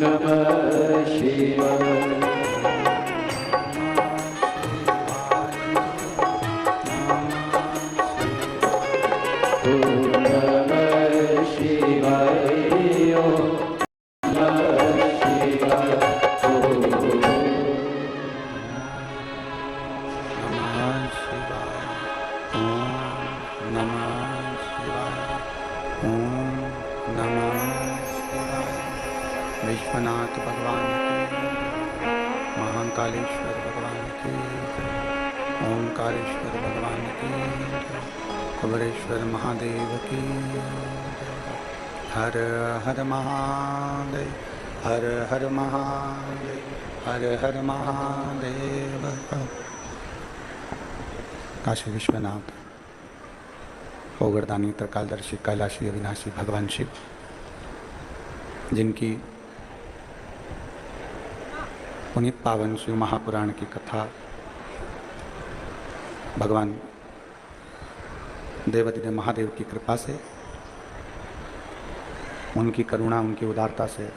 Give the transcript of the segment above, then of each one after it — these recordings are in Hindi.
नमः शिवाय। विश्वनाथ भगवान की, महाकालेश्वर भगवान की, ओंकारेश्वर भगवान की, कुबेरेश्वर महादेव की। हर हर महादेव, हर हर महादेव, हर हर महादेव। काशी विश्वनाथ, ओगरदानी, त्रिकालदर्शी, कैलाशी, अविनाशी भगवान शिव, जिनकी पुनीत पावन शिव महापुराण की कथा भगवान देवाधिदेव महादेव की कृपा से, उनकी करुणा, उनकी उदारता से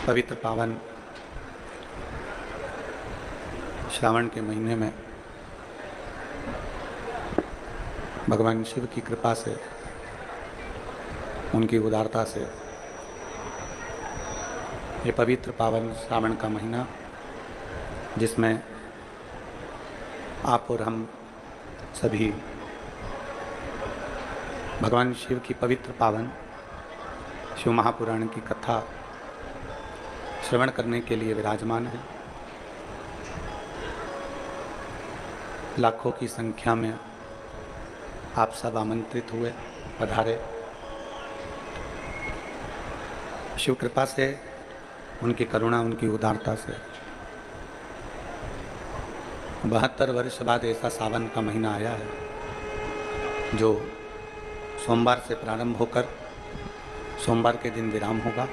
पवित्र पावन श्रावण के महीने में भगवान शिव की कृपा से, उनकी उदारता से ये पवित्र पावन श्रावण का महीना, जिसमें आप और हम सभी भगवान शिव की पवित्र पावन शिव महापुराण की कथा श्रवण करने के लिए विराजमान हैं। लाखों की संख्या में आप सब आमंत्रित हुए, पधारे। शिव कृपा से, उनकी करुणा, उनकी उदारता से 72 वर्ष बाद ऐसा सावन का महीना आया है जो सोमवार से प्रारंभ होकर सोमवार के दिन विराम होगा।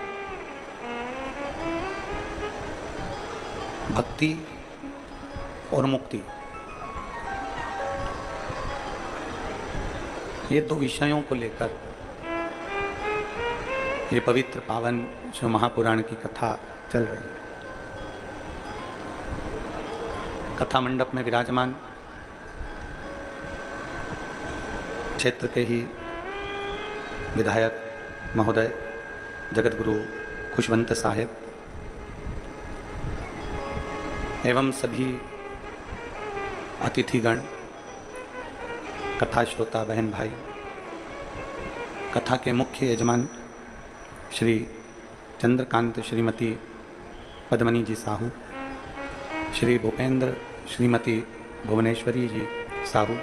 भक्ति और मुक्ति, ये दो विषयों को लेकर ये पवित्र पावन शिव महापुराण की कथा चल रही है। कथा मंडप में विराजमान क्षेत्र के ही विधायक महोदय जगत गुरु खुशवंत साहेब एवं सभी अतिथिगण, कथा श्रोता बहन भाई, कथा के मुख्य यजमान श्री चंद्रकांत श्रीमती पद्मनी जी साहू, श्री भूपेंद्र श्रीमती भुवनेश्वरी जी साहू,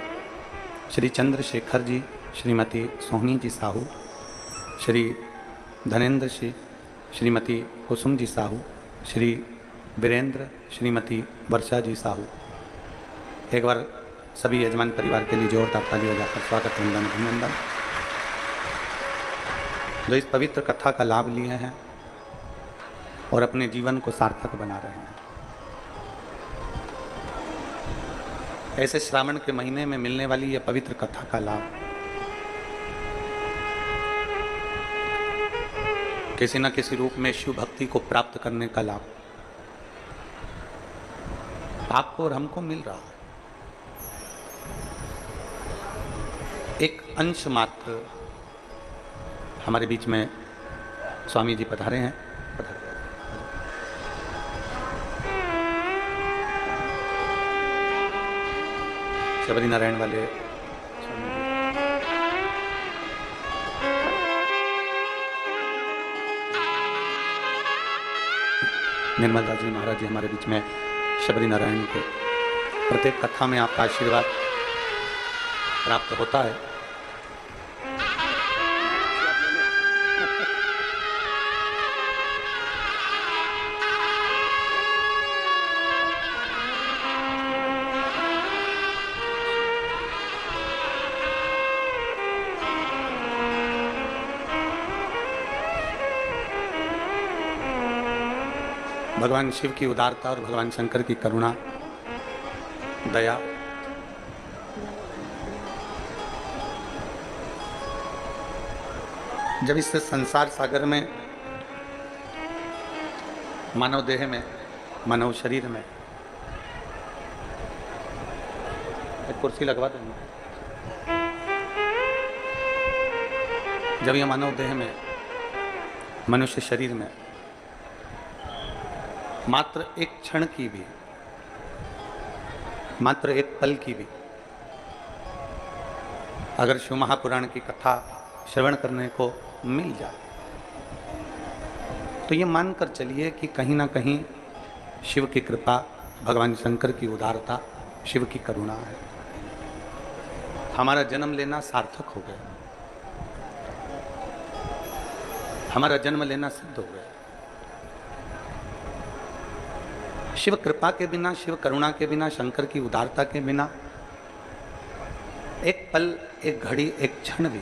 श्री चंद्रशेखर जी श्रीमती सोहनी जी साहू, श्री धनेन्द्र श्रीमती कुसुम जी साहू, श्री वीरेंद्र श्रीमती वर्षा जी साहू। एक बार सभी यजमान परिवार के लिए जोरदार ताली बजाकर स्वागत, वंदन, अभिनंदन। जो इस पवित्र कथा का लाभ लिए हैं और अपने जीवन को सार्थक बना रहे हैं। ऐसे श्रावण के महीने में मिलने वाली यह पवित्र कथा का लाभ किसी न किसी रूप में शिव भक्ति को प्राप्त करने का लाभ आपको और हमको मिल रहा है। एक अंश मात्र हमारे बीच में स्वामी जी पधारे हैं। शबरी नारायण वाले निर्मला जी महाराज जी हमारे बीच में शबरी नारायण के प्रत्येक कथा में आपका आशीर्वाद प्राप्त होता है। भगवान शिव की उदारता और भगवान शंकर की करुणा, दया, जब इस संसार सागर में, मानव देह में, मानव शरीर में, एक कुर्सी लगवा देंगे, जब यह मानव देह में, मनुष्य शरीर में मात्र एक क्षण की भी, मात्र एक पल की भी अगर शिव महापुराण की कथा श्रवण करने को मिल जाए तो ये मानकर चलिए कि कहीं ना कहीं शिव की कृपा, भगवान शंकर की उदारता, शिव की करुणा है। हमारा जन्म लेना सार्थक हो गया, हमारा जन्म लेना सिद्ध हो गया। शिव कृपा के बिना, शिव करुणा के बिना, शंकर की उदारता के बिना एक पल, एक घड़ी, एक क्षण भी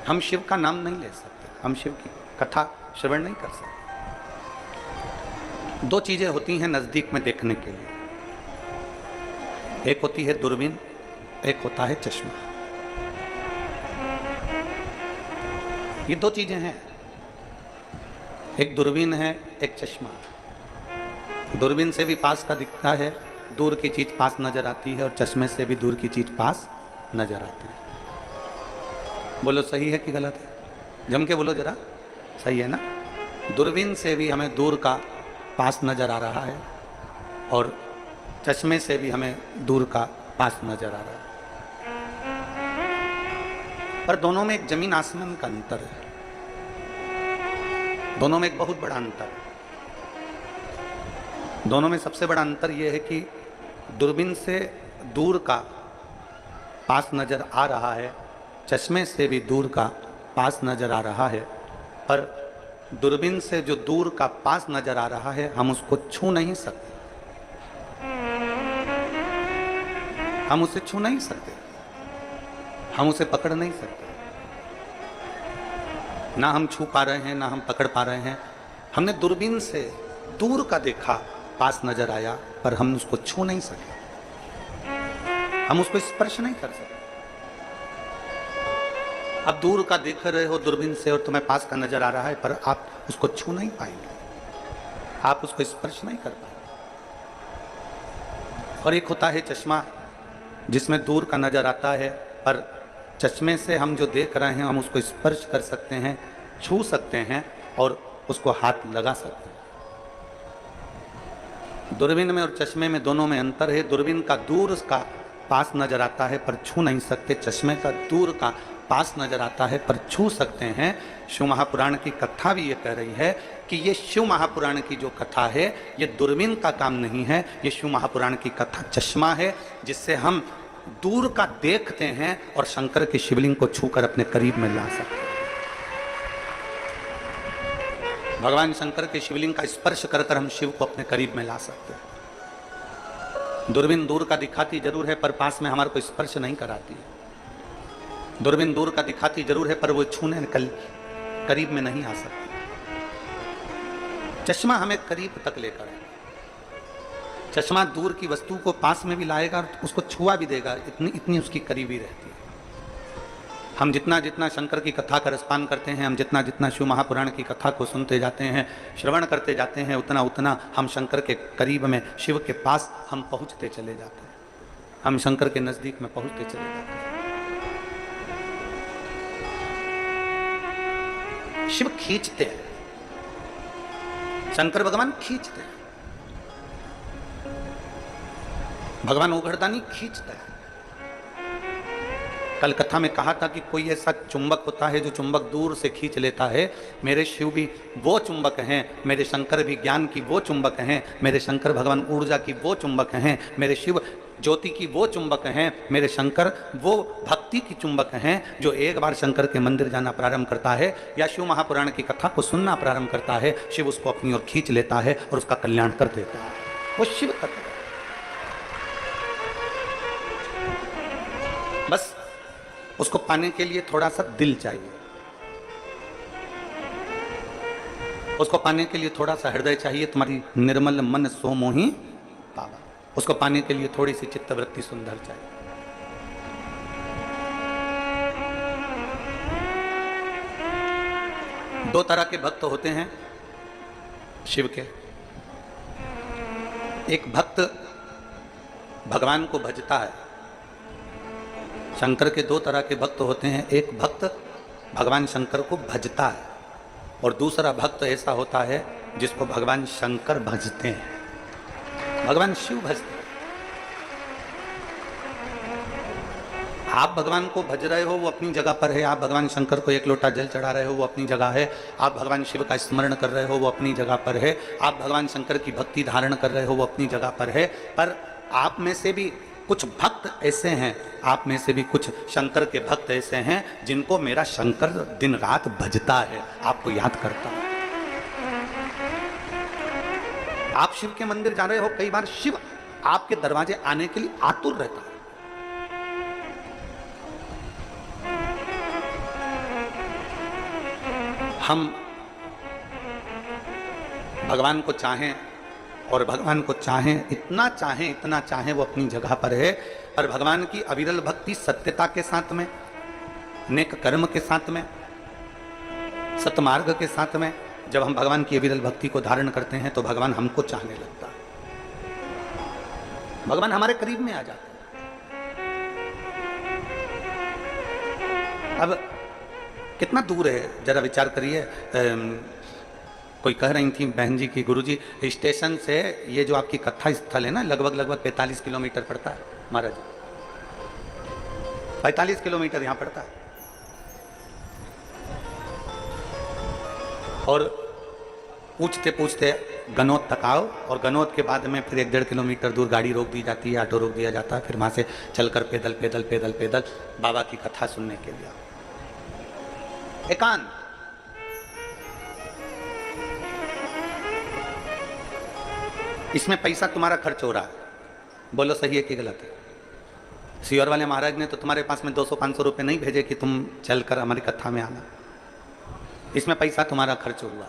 हम शिव का नाम नहीं ले सकते, हम शिव की कथा श्रवण नहीं कर सकते। दो चीजें होती हैं नजदीक में देखने के लिए, एक होती है दूरबीन, एक होता है चश्मा। ये दो चीजें हैं, एक दूरबीन है, एक चश्मा। दूरबीन से भी पास का दिखता है, दूर की चीज पास नजर आती है, और चश्मे से भी दूर की चीज पास नजर आती है। बोलो सही है कि गलत है? जम के बोलो जरा, सही है ना? दूरबीन से भी हमें दूर का पास नजर आ रहा है, और चश्मे से भी हमें दूर का पास नजर आ रहा है, पर दोनों में एक जमीन आसमान का अंतर है, दोनों में एक बहुत बड़ा अंतर है। दोनों में सबसे बड़ा अंतर यह है कि दूरबीन से दूर का पास नजर आ रहा है, चश्मे से भी दूर का पास नजर आ रहा है, पर दूरबीन से जो दूर का पास नजर आ रहा है हम उसको छू नहीं सकते, हम उसे छू नहीं सकते, हम उसे पकड़ नहीं सकते। ना हम छू पा रहे हैं, ना हम पकड़ पा रहे हैं। हमने दूरबीन से दूर का देखा, पास नजर आया, पर हम उसको छू नहीं सके, हम उसको स्पर्श नहीं कर सके। अब दूर का देख रहे हो दूरबीन से और तुम्हें पास का नजर आ रहा है, पर आप उसको छू नहीं पाएंगे, आप उसको स्पर्श नहीं कर पाएंगे। और एक होता है चश्मा, जिसमें दूर का नजर आता है, पर चश्मे से हम जो देख रहे हैं हम उसको स्पर्श कर सकते हैं, छू सकते हैं, और उसको हाथ लगा सकते हैं। दूरबीन में और चश्मे में, दोनों में अंतर है। दूरबीन का दूर का पास नजर आता है पर छू नहीं सकते, चश्मे का दूर का पास नजर आता है पर छू सकते हैं। शिव महापुराण की कथा भी ये कह रही है कि ये शिव महापुराण की जो कथा है ये दूरबीन का काम नहीं है, ये शिव महापुराण की कथा चश्मा है, जिससे हम दूर का देखते हैं और शंकर के शिवलिंग को छूकर अपने करीब में ला सकते हैं। भगवान शंकर के शिवलिंग का स्पर्श कर कर हम शिव को अपने करीब में ला सकते हैं। दूरबीन दूर का दिखाती जरूर है पर पास में हमारे को स्पर्श नहीं कराती है। दूरबीन दूर का दिखाती जरूर है पर वो छूने करीब में नहीं आ सकती। चश्मा हमें करीब तक लेकर है। चश्मा दूर की वस्तु को पास में भी लाएगा और उसको छुआ भी देगा, इतनी उसकी करीबी रहती है। हम जितना जितना शंकर की कथा का रसपान करते हैं, हम जितना जितना शिव महापुराण की कथा को सुनते जाते हैं, श्रवण करते जाते हैं, उतना उतना हम शंकर के करीब में, शिव के पास हम पहुंचते चले जाते हैं, हम शंकर के नजदीक में पहुंचते चले जाते हैं। शिव खींचते हैं, शंकर भगवान खींचते हैं, भगवान उघड़दानी खींचता है। कल कथा में कहा था कि कोई ऐसा चुंबक होता है जो चुंबक दूर से खींच लेता है। मेरे शिव भी वो चुंबक हैं, मेरे शंकर भी ज्ञान की वो चुंबक हैं, मेरे शंकर भगवान ऊर्जा की वो चुंबक हैं, मेरे शिव ज्योति की वो चुंबक हैं, मेरे शंकर वो भक्ति की चुंबक हैं। जो एक बार शंकर के मंदिर जाना प्रारंभ करता है या शिव महापुराण की कथा को सुनना प्रारंभ करता है, शिव उसको अपनी ओर खींच लेता है और उसका कल्याण कर देता है। वो शिव तत्व है। बस उसको पाने के लिए थोड़ा सा दिल चाहिए, उसको पाने के लिए थोड़ा सा हृदय चाहिए। तुम्हारी निर्मल मन सो मोहि पावा, उसको पाने के लिए थोड़ी सी चित्तवृत्ति सुंदर चाहिए। दो तरह के भक्त होते हैं शिव के। एक भक्त भगवान को भजता है। शंकर के दो तरह के भक्त होते हैं, एक भक्त भगवान शंकर को भजता है और दूसरा भक्त ऐसा होता है जिसको भगवान शंकर भजते हैं, भगवान शिव भजते हैं। आप भगवान को भज रहे हो वो अपनी जगह पर है, आप भगवान शंकर को एक लोटा जल चढ़ा रहे हो वो अपनी जगह है, आप भगवान शिव का स्मरण कर रहे हो वो अपनी जगह पर है, आप भगवान शंकर की भक्ति धारण कर रहे हो वो अपनी जगह पर है। पर आप में से भी कुछ भक्त ऐसे हैं, आप में से भी कुछ शंकर के भक्त ऐसे हैं जिनको मेरा शंकर दिन रात भजता है, आपको याद करता है। आप शिव के मंदिर जा रहे हो, कई बार शिव आपके दरवाजे आने के लिए आतुर रहता है। हम भगवान को चाहें और भगवान को चाहें, इतना चाहें वो अपनी जगह पर है। पर भगवान की अविरल भक्ति सत्यता के साथ में, नेक कर्म के साथ में, सतमार्ग के साथ में, जब हम भगवान की अविरल भक्ति को धारण करते हैं तो भगवान हमको चाहने लगता है, भगवान हमारे करीब में आ जाते हैं। अब कितना दूर है जरा विचार करिए। कोई कह रही थी बहन जी की गुरुजी स्टेशन से ये जो आपकी कथा स्थल है ना लगभग 45 किलोमीटर पड़ता है महाराज, 45 किलोमीटर यहाँ पड़ता है। और पूछते पूछते गनौत तक आओ और गनौत के बाद में फिर 1-1.5 किलोमीटर दूर गाड़ी रोक दी जाती है, ऑटो रोक दिया जाता है, फिर वहाँ से चलकर पैदल बाबा की कथा सुनने के लिए एकांत। इसमें पैसा तुम्हारा खर्च हो रहा है, बोलो सही है कि गलत है। सियोर वाले महाराज ने तो तुम्हारे पास में 200-500 रुपए नहीं भेजे कि तुम चलकर हमारी कथा में आना, इसमें पैसा तुम्हारा खर्च हुआ।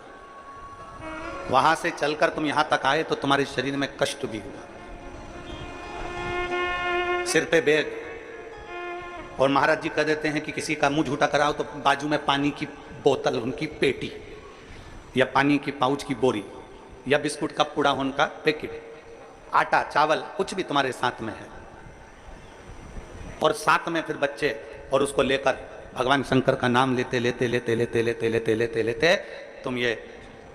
वहां से चलकर तुम यहां तक आए तो तुम्हारे शरीर में कष्ट भी हुआ, सिर पे बैग। और महाराज जी कह देते हैं कि किसी का मुंह झूठा कराओ तो बाजू में पानी की बोतल, उनकी पेटी या पानी की पाउच की बोरी या बिस्कुट का पूड़ा उनका पैकेट, आटा चावल कुछ भी तुम्हारे साथ में है, और साथ में फिर बच्चे, और उसको लेकर भगवान शंकर का नाम लेते लेते तुम ये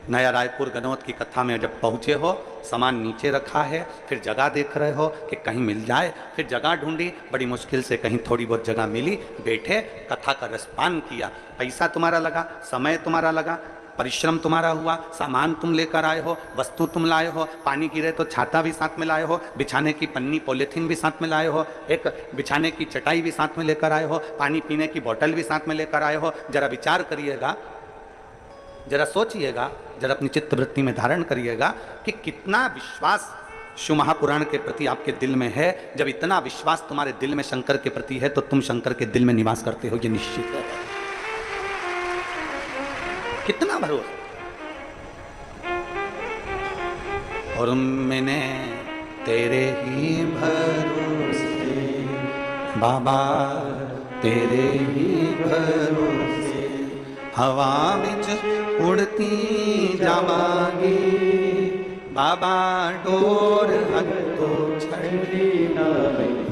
नया रायपुर गनौत की कथा में जब पहुंचे हो, सामान नीचे रखा है, फिर जगह देख रहे हो कि कहीं मिल जाए, फिर जगह ढूंढी, बड़ी मुश्किल से कहीं थोड़ी बहुत जगह मिली, बैठे कथा का रसपान किया। पैसा तुम्हारा लगा, समय तुम्हारा लगा, परिश्रम तुम्हारा हुआ, सामान तुम लेकर आए हो, वस्तु तुम लाए हो, पानी गिरे तो छाता भी साथ में लाए हो, बिछाने की पन्नी पॉलिथीन भी साथ में लाए हो, एक बिछाने की चटाई भी साथ में लेकर आए हो, पानी पीने की बोतल भी साथ में लेकर आए हो। जरा विचार करिएगा, जरा सोचिएगा, जरा अपनी चित्त वृत्ति में धारण करिएगा कि कितना विश्वास शिव महापुराण के प्रति आपके दिल में है। जब इतना विश्वास तुम्हारे दिल में शंकर के प्रति है तो तुम शंकर के दिल में निवास करते हो, ये निश्चित है। कितना भरोसा। और मैंने तेरे ही भरोसे बाबा, तेरे ही भरोसे हवा विच उड़ती जावांगी बाबा, डोर हथो छड़ी ना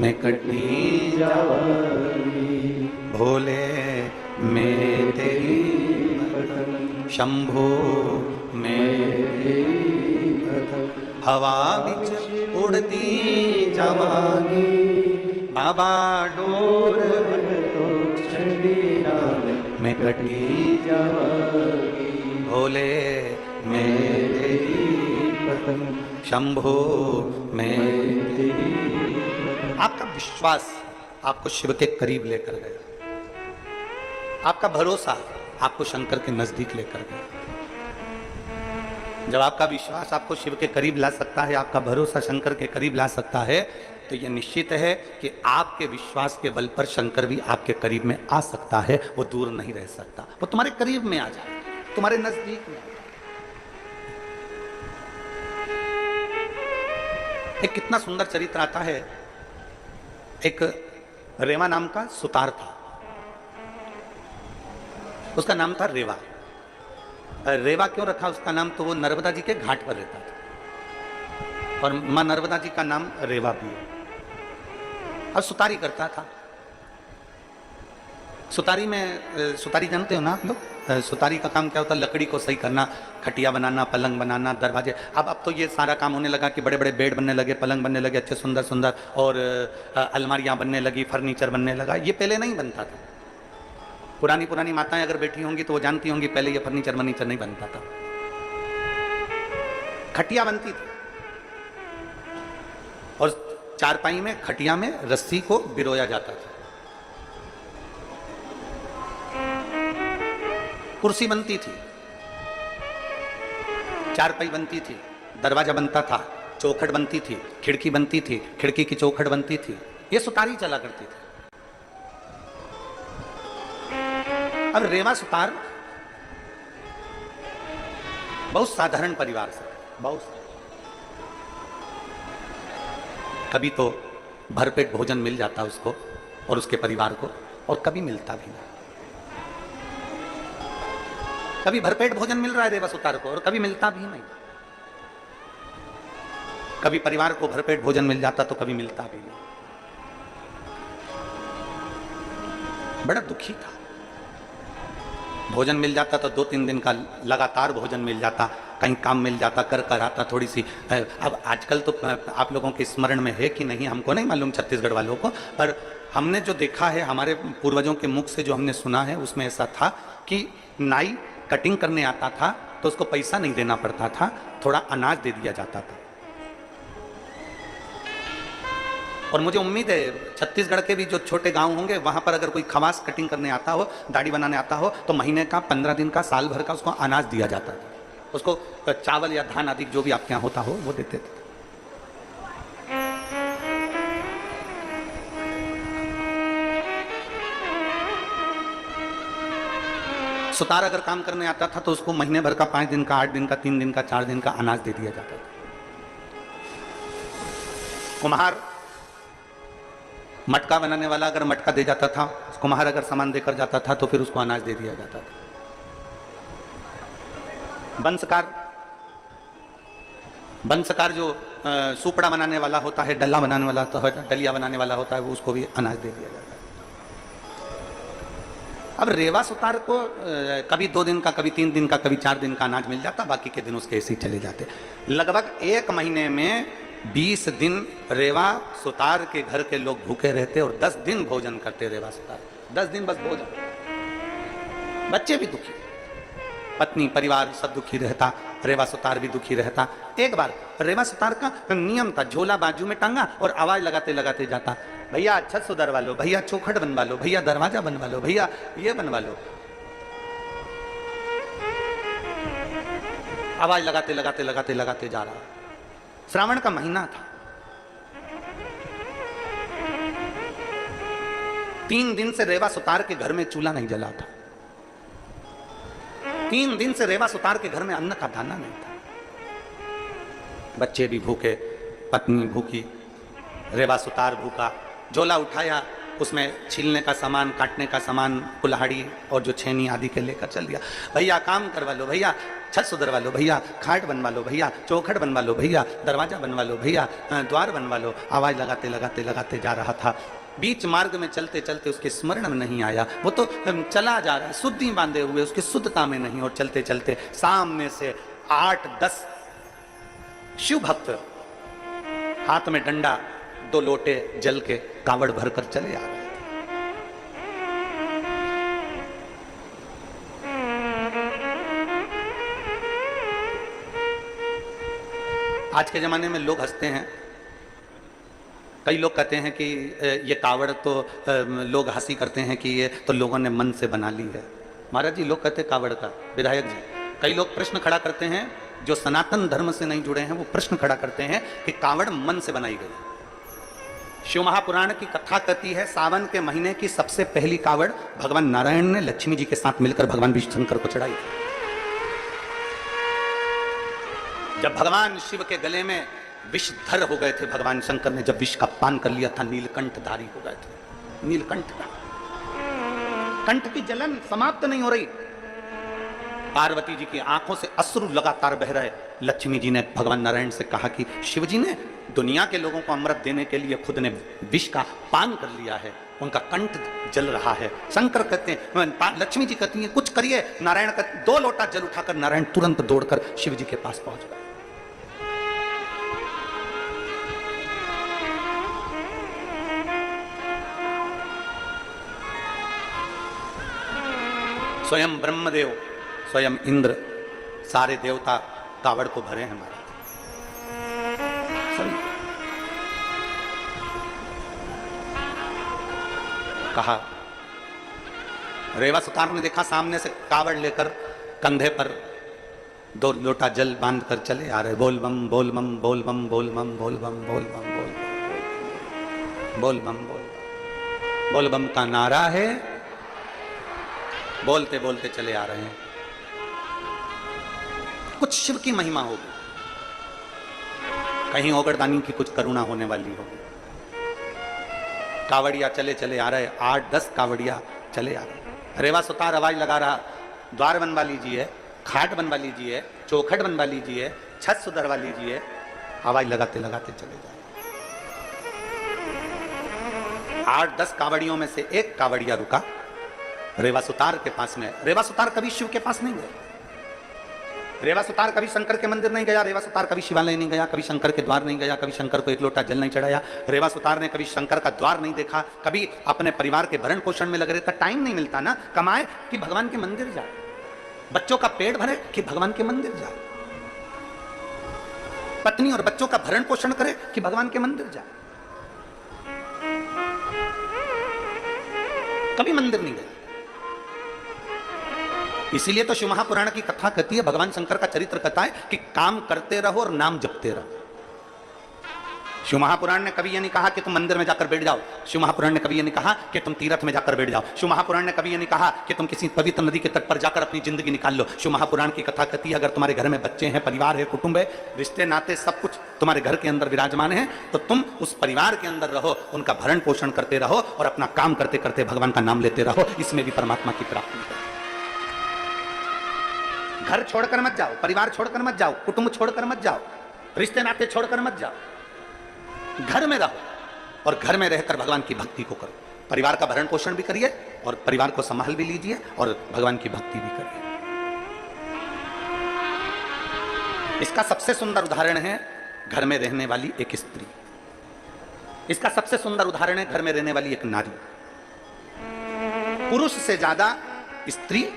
मैं कटी जावांगी, भोले मैं तेरी शंभो मैं हवा विच उड़ती जावांगी बाबा, डोर हथो छड़ी ना मैं कटी जावांगी, भोले मैं तेरी शंभो मैं तेरी। आपका विश्वास आपको शिव के करीब लेकर गया, आपका भरोसा आपको शंकर के नजदीक लेकर गया। जब आपका विश्वास आपको शिव के करीब ला सकता है, आपका भरोसा शंकर के करीब ला सकता है, तो यह निश्चित है कि आपके विश्वास के बल पर शंकर भी आपके करीब में आ सकता है। वो दूर नहीं रह सकता, वो तुम्हारे करीब में आ जाए, तुम्हारे नजदीक में। एक कितना सुंदर चरित्र आता है। एक रेवा नाम का सुतार था, उसका नाम था रेवा। रेवा क्यों रखा उसका नाम, तो वो नर्मदा जी के घाट पर रहता था और माँ नर्मदा जी का नाम रेवा भी है। अब सुतारी करता था। सुतारी में, सुतारी जानते हो ना आप लोग? सुतारी का काम क्या होता है? लकड़ी को सही करना, खटिया बनाना, पलंग बनाना, दरवाजे। अब तो ये सारा काम होने लगा कि बड़े बड़े बेड बनने लगे, पलंग बनने लगे अच्छे सुंदर सुंदर, और अलमारियां बनने लगी, फर्नीचर बनने लगा। ये पहले नहीं बनता था। पुरानी पुरानी माताएं अगर बैठी होंगी तो वो जानती होंगी पहले ये फर्नीचर वर्नीचर नहीं बनता था। खटिया बनती थी और चारपाई में, खटिया में रस्सी को बिरोया जाता था। कुर्सी बनती थी, चारपाई बनती थी, दरवाजा बनता था, चौखट बनती थी, खिड़की बनती थी, खिड़की की चौखट बनती थी। ये सुतारी चला करती थी। अब रेवा सुतार बहुत साधारण परिवार से, बहुत कभी तो भरपेट भोजन मिल जाता उसको और उसके परिवार को, और कभी मिलता भी नहीं। कभी भरपेट भोजन मिल रहा है रेवा सुतार को और कभी मिलता भी नहीं। कभी परिवार को भरपेट भोजन मिल जाता तो कभी मिलता भी नहीं। बड़ा दुखी था। भोजन मिल जाता तो 2-3 दिन का लगातार भोजन मिल जाता, कहीं काम मिल जाता, कर आता थोड़ी सी। अब आजकल तो आप लोगों के स्मरण में है कि नहीं हमको नहीं मालूम, छत्तीसगढ़ वालों को, पर हमने जो देखा है, हमारे पूर्वजों के मुख से जो हमने सुना है, उसमें ऐसा था कि नाई कटिंग करने आता था तो उसको पैसा नहीं देना पड़ता था, थोड़ा अनाज दे दिया जाता था। और मुझे उम्मीद है छत्तीसगढ़ के भी जो छोटे गांव होंगे वहां पर अगर कोई खवास कटिंग करने आता हो, दाढ़ी बनाने आता हो, तो महीने का, 15 दिन का, साल भर का उसको अनाज दिया जाता था। उसको चावल या धान आदि जो भी आपके यहाँ होता हो वो देते थे। सुतार अगर काम करने आता था तो उसको महीने भर का, 5 दिन का, 8 दिन का, 3 दिन का, 4 दिन का अनाज दे दिया जाता था। कुम्हार, मटका बनाने वाला अगर मटका दे जाता था, कुम्हार अगर सामान देकर जाता था तो फिर उसको अनाज दे दिया जाता था। बंसकार जो सुपड़ा बनाने वाला होता है, डल्ला बनाने वाला होता है, डलिया बनाने वाला होता है, वो उसको भी अनाज दे दिया जाता है। अब रेवा सुतार को कभी 2 दिन का, कभी 3 दिन का, कभी 4 दिन का अनाज मिल जाता, बाकी के दिन उसके ऐसे ही चले जाते। लगभग 1 महीने में 20 दिन रेवा सुतार के घर के लोग भूखे रहते और 10 दिन भोजन करते रेवा सुतार। 10 दिन बस भोजन। बच्चे भी दुखी, पत्नी, परिवार सब दुखी रहता, रेवा सुतार भी दुखी रहता। एक बार रेवा सुतार का नियम था, झोला बाजू में टांगा और आवाज लगाते लगाते जाता, भैया छत सुधरवा लो, भैया चौखट बनवा लो, भैया दरवाजा बनवा लो, भैया ये बनवा लो। आवाज लगाते लगाते लगाते लगाते जा रहा। श्रावण का महीना था। 3 दिन से रेवा सुतार के घर में चूल्हा नहीं जला था। 3 दिन से रेवा सुतार के घर में अन्न का दाना नहीं था। बच्चे भी भूखे, पत्नी भूखी, रेवा सुतार भूखा। झोला उठाया, उसमें छीलने का सामान, काटने का सामान, कुल्हाड़ी और जो छेनी आदि के लेकर चल दिया। भैया काम करवा लो, भैया छत सुधरवा लो, भैया खाट बनवा लो, भैया चौखट बनवा लो, भैया दरवाजा बनवा लो, भैया द्वार बनवा लो। आवाज लगाते लगाते लगाते जा रहा था। बीच मार्ग में चलते चलते उसके स्मरण में नहीं आया, वो तो चला जा रहा है शुद्धि बांधे हुए, उसकी शुद्धता में नहीं। और चलते चलते सामने से 8-10 शिव भक्त हाथ में डंडा, 2 लोटे जल के कावड़ भरकर चले आ रहे थे। आज के जमाने में लोग हंसते हैं, कई लोग कहते हैं कि ये कावड़ तो लोग हंसी करते हैं कि ये तो लोगों ने मन से बना ली है। महाराज जी, लोग कहते हैं कावड़ का, विधायक जी, कई लोग प्रश्न खड़ा करते हैं, जो सनातन धर्म से नहीं जुड़े हैं वो प्रश्न खड़ा करते हैं कि कावड़ मन से बनाई गई। शिव महापुराण की कथा कहती है, सावन के महीने की सबसे पहली कावड़ भगवान नारायण ने लक्ष्मी जी के साथ मिलकर भगवान विष्णु शंकर को चढ़ाई। जब भगवान शिव के गले में विषधर हो गए थे, भगवान शंकर ने जब विष का पान कर लिया था, नीलकंठधारी हो गए थे। नीलकंठ का कंठ की जलन समाप्त नहीं हो रही। पार्वती जी की आंखों से अश्रु लगातार बह रहे। लक्ष्मी जी ने भगवान नारायण से कहा कि शिव जी ने दुनिया के लोगों को अमृत देने के लिए खुद ने विष का पान कर लिया है, उनका कंठ जल रहा है। शंकर कहते हैं, लक्ष्मी जी कहती हैं कुछ करिए। नारायण का 2 लोटा जल उठाकर नारायण तुरंत दौड़कर शिव जी के पास पहुंच गए। स्वयं ब्रह्मदेव, स्वयं इंद्र, सारे देवता कावड़ को भरे हैं महाराज। सभी कहा, रेवा सुतार ने देखा सामने से कावड़ लेकर कंधे पर 2 लोटा जल बांध कर चले आ रहे। बोल बम बोल बम बोल बम बोल बम बोल बम बोल बम बोल बम बोल बम बोल बम का नारा है। बोलते बोलते चले आ रहे हैं। कुछ शिव की महिमा होगी, कहीं ओगरदानी की कुछ करुणा होने वाली होगी। कावड़िया चले चले आ रहे, 8-10 कावड़िया चले आ रहे। रेवा सुतार आवाज लगा रहा, द्वार बनवा लीजिए, खाट बनवा लीजिए, चौखट बनवा लीजिए, छत सुधरवा लीजिए। आवाज लगाते लगाते चले जाए। 8-10 कावड़ियों में से एक कावड़िया रुका रेवा सुतार के पास में। रेवा सुतार कभी शिव के पास नहीं गया, रेवा सुतार कभी शंकर के मंदिर नहीं गया, रेवा सुतार कभी शिवालय नहीं गया, कभी शंकर के द्वार नहीं गया, कभी शंकर को 1 लोटा जल नहीं चढ़ाया। रेवा सुतार ने कभी शंकर का द्वार नहीं देखा, कभी अपने परिवार के भरण पोषण में लगे रहता। टाइम नहीं मिलता ना, कमाए कि भगवान के मंदिर जाए, बच्चों का पेट भरे कि भगवान के मंदिर जाए, पत्नी और बच्चों का भरण पोषण करे कि भगवान के मंदिर जाए। कभी मंदिर नहीं गया। इसीलिए तो शिव महापुराण की कथा कहती है, भगवान शंकर का चरित्र कथा है कि काम करते रहो और नाम जपते रहो। शिव महापुराण ने कभी यह नहीं कहा कि तुम मंदिर में जाकर बैठ जाओ। शिव महापुराण ने कभी यह नहीं कहा कि तुम तीर्थ में जाकर बैठ जाओ। शिव महापुराण ने कभी यह नहीं कहा कि तुम किसी पवित्र नदी के तट पर जाकर अपनी जिंदगी निकाल लो। शिव महापुराण की कथा कहती है, अगर तुम्हारे घर में बच्चे हैं, परिवार है, कुटुंब है, रिश्ते नाते सब कुछ तुम्हारे घर के अंदर विराजमान है, तो तुम उस परिवार के अंदर रहो, उनका भरण पोषण करते रहो और अपना काम करते करते भगवान का नाम लेते रहो। इसमें भी परमात्मा की प्राप्ति है। घर छोड़कर मत जाओ, परिवार छोड़कर मत जाओ, कुटुंब छोड़कर मत जाओ, रिश्ते नाते छोड़कर मत जाओ। घर में रहो और घर में रहकर भगवान की भक्ति को करो। परिवार का भरण पोषण भी करिए और परिवार को संभाल भी लीजिए और भगवान की भक्ति भी करिए। इसका सबसे सुंदर उदाहरण है घर में रहने वाली एक स्त्री। इसका सबसे सुंदर उदाहरण है घर में रहने वाली एक नारी। पुरुष से ज्यादा स्त्री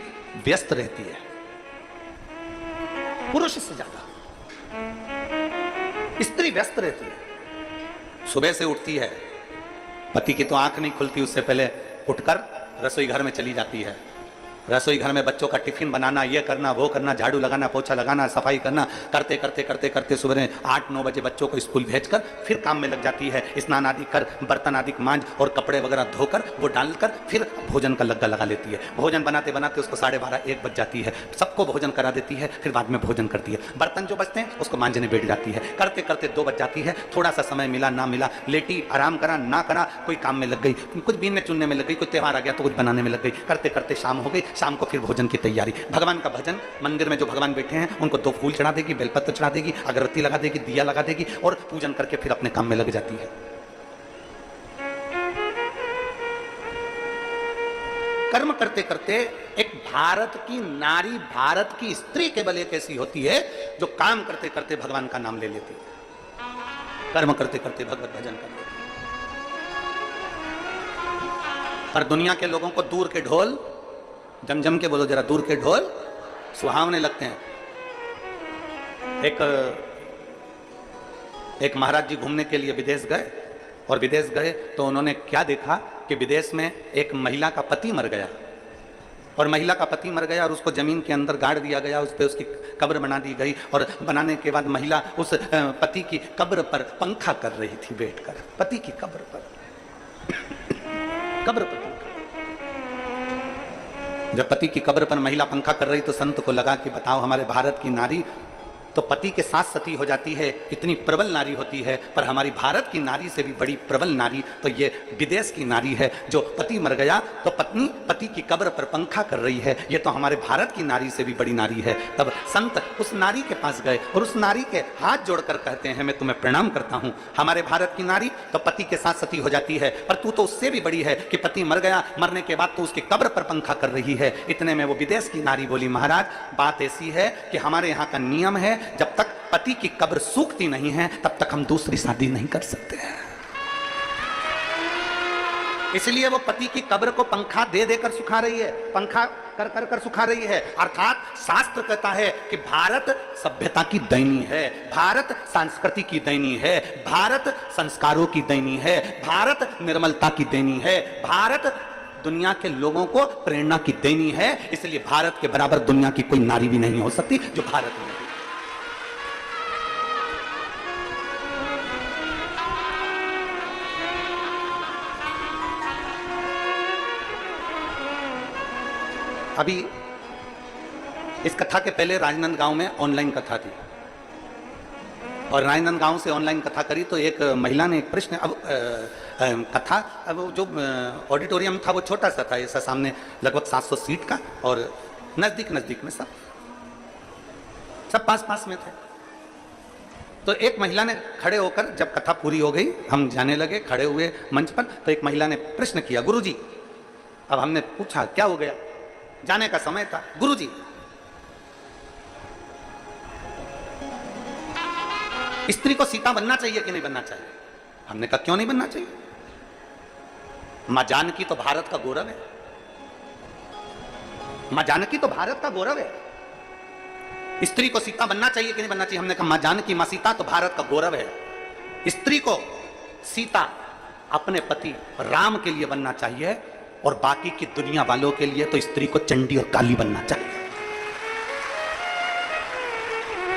व्यस्त रहती है, पुरुष से ज्यादा स्त्री व्यस्त रहती है। सुबह से उठती है, पति की तो आंख नहीं खुलती, उससे पहले उठकर रसोई घर में चली जाती है। रसोई घर में बच्चों का टिफिन बनाना, ये करना, वो करना, झाड़ू लगाना, पोछा लगाना, सफाई करना, करते करते करते करते सुबह 8-9 बजे बच्चों को स्कूल भेजकर फिर काम में लग जाती है। स्नान आदि कर, बर्तन आदि मांझ और कपड़े वगैरह धोकर वो डालकर फिर भोजन का लग्गा लगा लेती है। भोजन बनाते बनाते उसको 12:30-1 बज जाती है। सबको भोजन करा देती है, फिर बाद में भोजन करती है। बर्तन जो बचते हैं उसको मांझने बैठ जाती है। करते करते 2 बज जाती है। थोड़ा सा समय मिला ना मिला, लेटी, आराम करा ना करा, कोई काम में लग गई, कुछ बीनने चुनने में लग गई, कोई त्यौहार आ गया तो कुछ बनाने में लग गई। करते करते शाम हो गई, शाम को फिर भोजन की तैयारी। भगवान का भजन, मंदिर में जो भगवान बैठे हैं उनको 2 फूल चढ़ा देगी, बेलपत्र चढ़ा देगी, अगरबत्ती लगा देगी, दिया लगा देगी और पूजन करके फिर अपने काम में लग जाती है। कर्म करते करते एक भारत की नारी, भारत की स्त्री केवल एक ऐसी होती है जो काम करते करते भगवान का नाम ले लेती है, कर्म करते करते भगवत भजन कर लेती है। पर दुनिया के लोगों को दूर के ढोल, जम के बोलो जरा, दूर के ढोल सुहावने लगते हैं। एक महाराज जी घूमने के लिए विदेश गए और विदेश गए तो उन्होंने क्या देखा कि विदेश में एक महिला का पति मर गया और महिला का पति मर गया और उसको जमीन के अंदर गाड़ दिया गया, उस पर उसकी कब्र बना दी गई और बनाने के बाद महिला उस पति की कब्र पर पंखा कर रही थी बैठकर, पति की कब्र पर जब पति की कब्र पर महिला पंखा कर रही तो संत को लगा कि बताओ, हमारे भारत की नारी तो पति के साथ सती हो जाती है, इतनी प्रबल नारी होती है। पर हमारी भारत की नारी से भी बड़ी प्रबल नारी तो ये विदेश की नारी है, जो पति मर गया तो पत्नी पति की कब्र पर पंखा कर रही है। ये तो हमारे भारत की नारी से भी बड़ी नारी है। तब संत उस नारी के पास गए और उस नारी के हाथ जोड़कर कहते हैं, मैं तुम्हें प्रणाम करता हूं। हमारे भारत की नारी तो पति के साथ सती हो जाती है, पर तू तो उससे भी बड़ी है कि पति मर गया, मरने के बाद तो उसकी कब्र पर पंखा कर रही है। इतने में वो विदेश की नारी बोली, महाराज बात ऐसी है कि हमारे यहाँ का नियम है, जब तक पति की कब्र सूखती नहीं है तब तक हम दूसरी शादी नहीं कर सकते हैं। इसलिए वो पति की कब्र को पंखा दे देकर सुखा रही है, पंखा कर कर कर सुखा रही है। अर्थात शास्त्र कहता है कि भारत सभ्यता की दैनी है, भारत संस्कृति की दैनी है, भारत संस्कारों की दैनी है, भारत निर्मलता की दैनी है, भारत दुनिया के लोगों को प्रेरणा की देनी है। इसलिए भारत के बराबर दुनिया की कोई नारी भी नहीं हो सकती जो भारत में है। अभी इस कथा के पहले राजनांदगांव में ऑनलाइन कथा थी और राजनांदगांव से ऑनलाइन कथा करी तो एक महिला ने एक प्रश्न, अब कथा, अब जो ऑडिटोरियम था वो छोटा सा था, ऐसा सामने लगभग 700 सीट का और नजदीक नजदीक में सब पास पास में थे। तो एक महिला ने खड़े होकर, जब कथा पूरी हो गई हम जाने लगे, खड़े हुए मंच पर, तो एक महिला ने प्रश्न किया, गुरुजी। अब हमने पूछा क्या हो गया, जाने का समय था। गुरुजी स्त्री को सीता बनना चाहिए कि नहीं बनना चाहिए? हमने कहा क्यों नहीं बनना चाहिए, मां जानकी तो भारत का गौरव है, मां जानकी तो भारत का गौरव है। स्त्री को सीता बनना चाहिए कि नहीं बनना चाहिए? हमने कहा मां जानकी मां सीता तो भारत का गौरव है। स्त्री को सीता अपने पति राम के लिए बनना चाहिए और बाकी की दुनिया वालों के लिए तो स्त्री को चंडी और काली बनना चाहिए।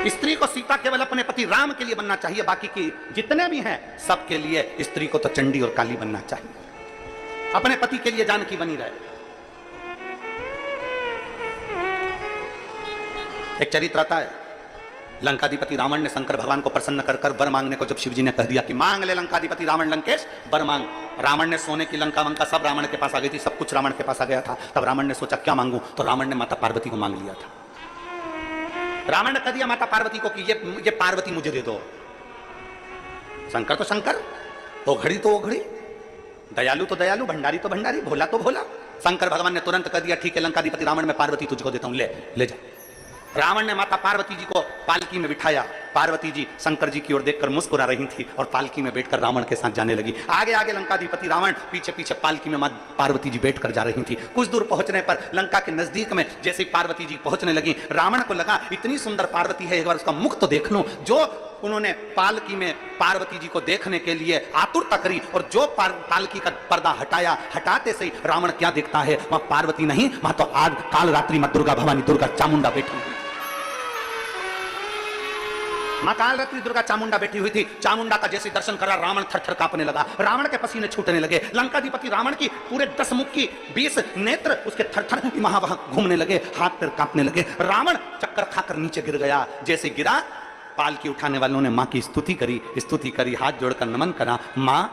स्त्री को सीता केवल अपने पति राम के लिए बनना चाहिए, बाकी की जितने भी हैं सबके लिए स्त्री को तो चंडी और काली बनना चाहिए। अपने पति के लिए जानकी बनी रहे। एक चरित्र आता है, लंकाधिपति रावण ने शंकर भगवान को प्रसन्न कर कर वर मांगने को जब शिव जी ने कह दिया कि मांग ले लंकाधिपति रावण लंकेश वर मांग, रावण ने सोने की लंका वंका सब रावण के पास आ गई थी, सब कुछ रावण के पास आ गया था। तब रावण ने सोचा क्या मांगू, तो रावण ने माता पार्वती को मांग लिया था। रावण ने कह दिया माता पार्वती को कि ये पार्वती मुझे दे दो। शंकर तो शंकर, ओघड़ी तो ओघड़ी, दयालु तो दयालु, भंडारी तो भंडारी, भोला तो भोला। शंकर भगवान ने तुरंत कह दिया ठीक है लंकाधिपति रावण, मैं पार्वती तुझको देता हूं, ले जा। रावण ने माता पार्वती जी को पालकी में बिठाया। पार्वती जी शंकर जी की ओर देखकर मुस्कुरा रही थी और पालकी में बैठकर रावण के साथ जाने लगी। आगे आगे लंकाधिपति रावण, पीछे पीछे पालकी में माता पार्वती जी बैठकर जा रही थी। कुछ दूर पहुंचने पर लंका के नजदीक में जैसे पार्वती जी पहुंचने लगी, रावण को लगा इतनी सुंदर पार्वती है, एक बार उसका मुख तो देख लूं। जो उन्होंने पालकी में पार्वती जी को देखने के लिए आतुरता करी और जो पालकी का पर्दा हटाया, हटाते से रावण क्या देखता है, वहां पार्वती नहीं, वहां तो आज काल रात्रि मां दुर्गा भवानी दुर्गा चामुंडा बैठी हुई। मां काल रात्रि दुर्गा चामुंडा बैठी हुई थी। चामुंडा का जैसे दर्शन करा रावण थर-थर कांपने लगा, रावण के पसीने छूटने लगे। लंकाधिपति रावण की पूरे 10 मुख की 20 नेत्र उसके थर-थर वहां घूमने लगे, हाथ पैर कांपने लगे। रावण चक्कर खाकर नीचे गिर गया। जैसे गिरा, पालकी उठाने वालों ने मां की स्तुति करी, हाथ जोड़कर नमन करा। मां,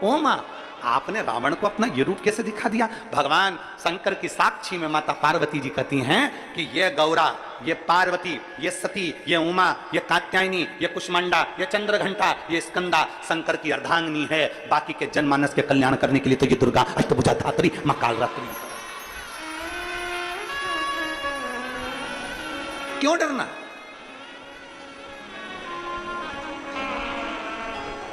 ओ मां, आपने रावण को अपना ये रूप कैसे दिखा दिया? भगवान शंकर की साक्षी में माता पार्वती जी कहती हैं कि ये गौरा, ये पार्वती, ये सती, ये उमा, ये कात्यायनी, ये कुष्मांडा, ये चंद्रघंटा, ये स्कंदा शंकर की अर्धांगिनी है। बाकी के जनमानस के कल्याण करने के लिए तो ये दुर्गा अष्टभुजा धात्री मां कालरात्रि। क्यों डरना?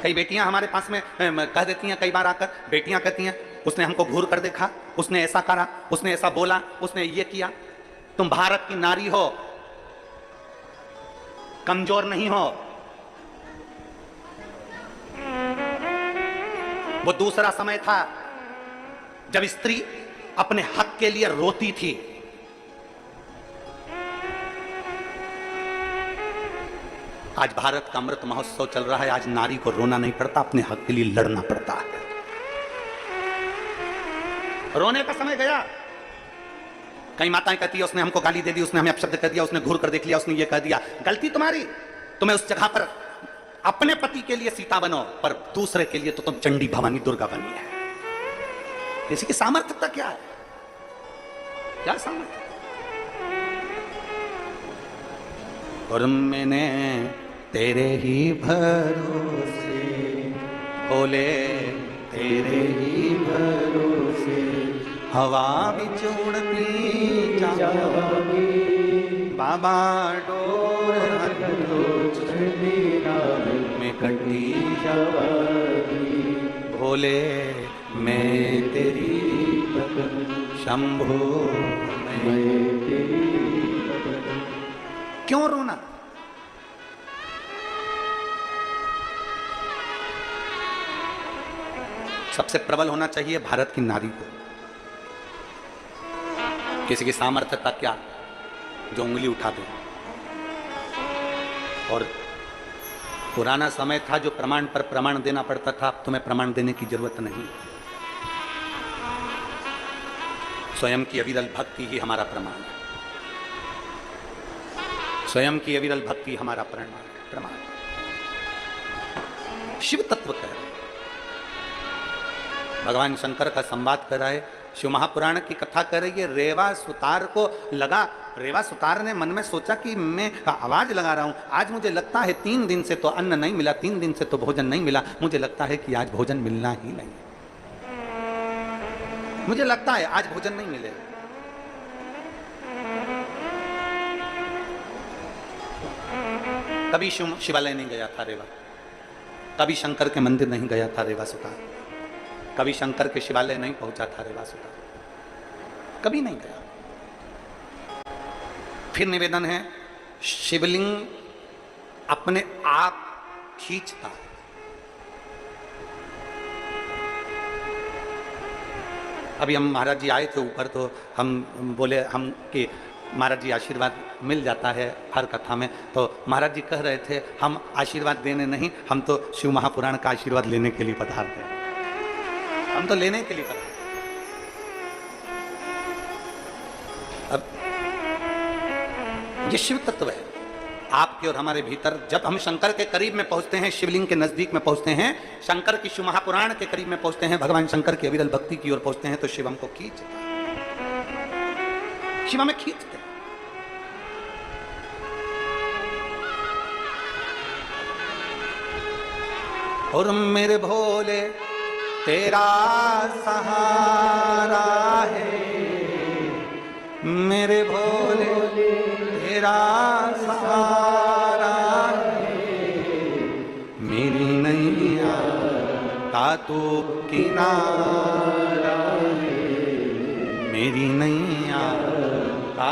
कई बेटियां हमारे पास में कह देती हैं, कई बार आकर बेटियां कहती हैं उसने हमको घूर कर देखा, उसने ऐसा करा, उसने ऐसा बोला, उसने ये किया। तुम भारत की नारी हो, कमजोर नहीं हो। वो दूसरा समय था जब स्त्री अपने हक के लिए रोती थी। आज भारत का अमृत महोत्सव चल रहा है, आज नारी को रोना नहीं पड़ता, अपने हक के लिए लड़ना पड़ता है। रोने का समय गया। कई माताएं कहती है उसने हमको गाली दे दी, उसने हमें अपशब्द कर दिया, उसने घूर कर देख लिया, उसने ये कह दिया। गलती तुम्हारी, तुम्हें उस जगह पर अपने पति के लिए सीता बनो, पर दूसरे के लिए तो तुम चंडी भवानी दुर्गा बनी है। इसी की सामर्थ्यता क्या है? क्या सामर्थ्य? और मैंने तेरे ही भरोसे बोले, तेरे ही भरोसे हवा बिच उड़ती जावांगी, बाबा डोर में कटी जावांगी, भोले मैं तेरी शंभो मैं तेरी। क्यों रोना? सबसे प्रबल होना चाहिए भारत की नारी को। किसी की सामर्थ्यता क्या जो उंगली उठा दे। और पुराना समय था जो प्रमाण पर प्रमाण देना पड़ता था, अब तुम्हें प्रमाण देने की जरूरत नहीं। स्वयं की अविरल भक्ति ही हमारा प्रमाण है। स्वयं की अविरल भक्ति हमारा प्रमाण। शिव तत्व कह रहे, भगवान शंकर का संवाद कर रहा है, शिव महापुराण की कथा कर रही है। रेवा सुतार को लगा, रेवा सुतार ने मन में सोचा कि मैं आवाज लगा रहा हूं, आज मुझे लगता है 3 दिन से तो अन्न नहीं मिला, 3 दिन से तो भोजन नहीं मिला, मुझे लगता है कि आज भोजन मिलना ही नहीं, मुझे लगता है आज भोजन नहीं मिलेगा। कभी शिवालय नहीं गया था रेवा, कभी शंकर के मंदिर नहीं गया था रेवा सुतार, कभी शंकर के शिवालय नहीं पहुंचा था रेवा सुतार, कभी नहीं गया। फिर निवेदन है, शिवलिंग अपने आप खींचता है। अभी हम महाराज जी आए थे ऊपर, तो हम बोले हम कि महाराज जी आशीर्वाद मिल जाता है हर कथा में, तो महाराज जी कह रहे थे हम आशीर्वाद देने नहीं, हम तो शिव महापुराण का आशीर्वाद लेने के लिए पधारते हैं, हम तो लेने के लिए पधारते। अब ये शिव तत्व है आपके और हमारे भीतर। जब हम शंकर के करीब में पहुंचते हैं, शिवलिंग के नजदीक में पहुंचते हैं, शंकर की शिव महापुराण के करीब में पहुंचते हैं, भगवान शंकर की अविरल भक्ति की ओर पहुंचते हैं, तो शिव हमको खींचते, शिव हमें खींचते। और मेरे भोले तेरा सहारा है, मेरे भोले तेरा सहारा है, मेरी नैया का तू किनारा है, मेरी नैया का